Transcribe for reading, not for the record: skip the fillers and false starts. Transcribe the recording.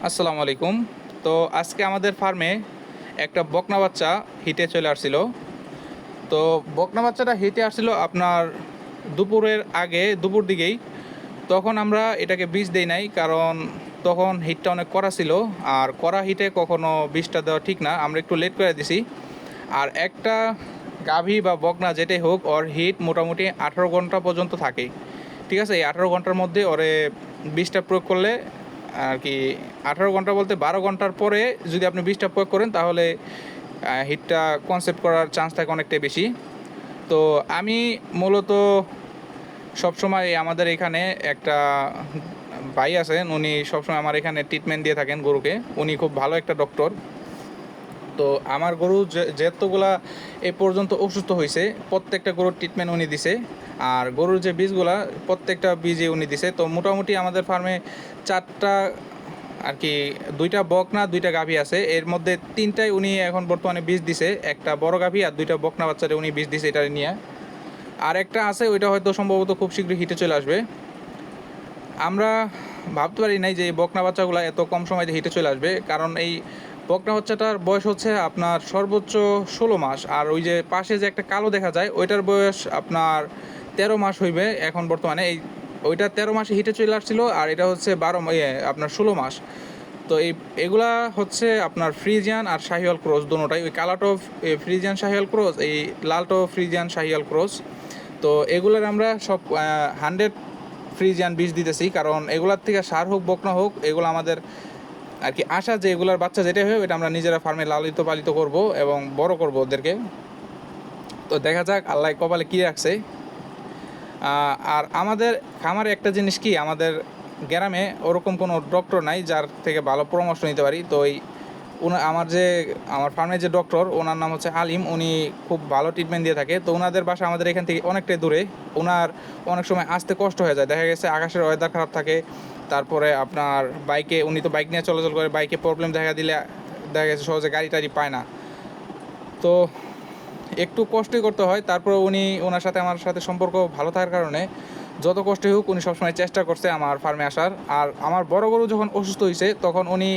আসসালামু আলাইকুম। তো আজকে আমাদের ফার্মে একটা বকনা বাচ্চা হিটে চলে আসছিল। তো বকনা বাচ্চাটা হিটে আসছিল আপনার দুপুরের আগে, দুপুর দিকেই। তখন আমরা এটাকে বীজ দেই নাই, কারণ তখন হিটটা অনেক কড়া ছিল। আর কড়া হিটে কখনো বীজটা দেওয়া ঠিক না, আমরা একটু লেট করে দিছি। আর একটা গাভী বা বকনা যেটাই হোক, ওর হিট মোটামুটি 18 ঘন্টা পর্যন্ত থাকে। ঠিক আছে, এই 18 ঘন্টার মধ্যে ওরে বীজটা প্রয়োগ করলে আর কি, 18 ঘন্টা বলতে 12 ঘন্টার পরে যদি আপনি বীজটা প্রয়োগ করেন, তাহলে হিটটা কনসেপ্ট করার চান্স থাকে অনেকটাই বেশি। তো আমি মূলত সবসময় আমাদের এখানে একটা ভাই আছেন, উনি সবসময় আমার এখানে ট্রিটমেন্ট দিয়ে থাকেন গরুকে। উনি খুব ভালো একটা ডক্টর। তো আমার গরু যেতগুলা এ পর্যন্ত অসুস্থ হয়েছে, প্রত্যেকটা গরুর ট্রিটমেন্ট উনি দিছে। আর গরুর যে বীজগুলা, প্রত্যেকটা বীজে উনি দিছে। তো মোটামুটি আমাদের ফার্মে 4টা আর কি, 2টা বকনা 2টা গাভী আছে। এর মধ্যে 3টায় উনি এখন বর্তমানে বীজ দিছে, একটা বড় গাভী আর 2টা বকনা বাচ্চারে উনি বীজ দিছে এটা নিয়ে। আর একটা আছে, ওইটা হয়তো সম্ভবত খুব শীঘ্রই হিটে চলে আসবে। আমরা ভাবতে পারি নাই যে এই বকনা বাচ্চাগুলো এত কম সময়ে হিটে চলে আসবে, কারণ এই বকনা বাচ্চাটার বয়স হচ্ছে আপনার সর্বোচ্চ 16 মাস। আর ওই যে পাশে যে একটা কালো দেখা যায়, ওইটার বয়স আপনার 13 মাস হইবে এখন বর্তমানে। এই ওইটা 13 মাসে হিটে চলে আসছিল, আর এটা হচ্ছে আপনার 16 মাস। তো এগুলা হচ্ছে আপনার ফ্রিজিয়ান আর শাহিওয়াল ক্রস দুটোটাই। ওই কালাটো ফ্রিজিয়ান শাহিওয়াল ক্রস, এই লালটো ফ্রিজিয়ান শাহিওয়াল ক্রস। তো এগুলোর আমরা সব 100 ফ্রিজিয়ান বীজ দিতেছি, কারণ এগুলার থেকে সার হোক বকনা হোক, এগুলো আমাদের আর কি আশা যে এগুলার বাচ্চা যেটা হয় ওইটা আমরা নিজেরা ফার্মে লালিত পালিত করব এবং বড় করব ওদেরকে। তো দেখা যাক আল্লাহ কপালে কী রাখছে। আর আমাদের খামারে একটা জিনিস কি, আমাদের গ্রামে ওরকম কোনো ডক্টর নাই যার থেকে ভালো পরামর্শ নিতে পারি। তো আমার ফার্মের যে ডক্টর, ওনার নাম হচ্ছে আলিম। উনি খুব ভালো ট্রিটমেন্ট দিয়ে থাকে। তো ওনাদের বাসা আমাদের এখান থেকে অনেকটাই দূরে। ওনার অনেক সময় আসতে কষ্ট হয়ে যায়, দেখা গেছে আকাশের ওয়েদার খারাপ থাকে। তারপরে আপনার বাইকে, উনি তো বাইক নিয়ে চলাচল করে, বাইকে প্রবলেম দেখা দিলে দেখা গেছে সহজে গাড়ি টাড়ি পায় না। তো একটু কষ্টই করতে হয়। তারপর ওনার সাথে আমার সাথে সম্পর্ক ভালো থাকার কারণে যত কষ্টই হোক উনি সবসময় চেষ্টা করছে আমার ফার্মে আসার। আর আমার বড় গরু যখন অসুস্থ হয়েছে, তখন উনি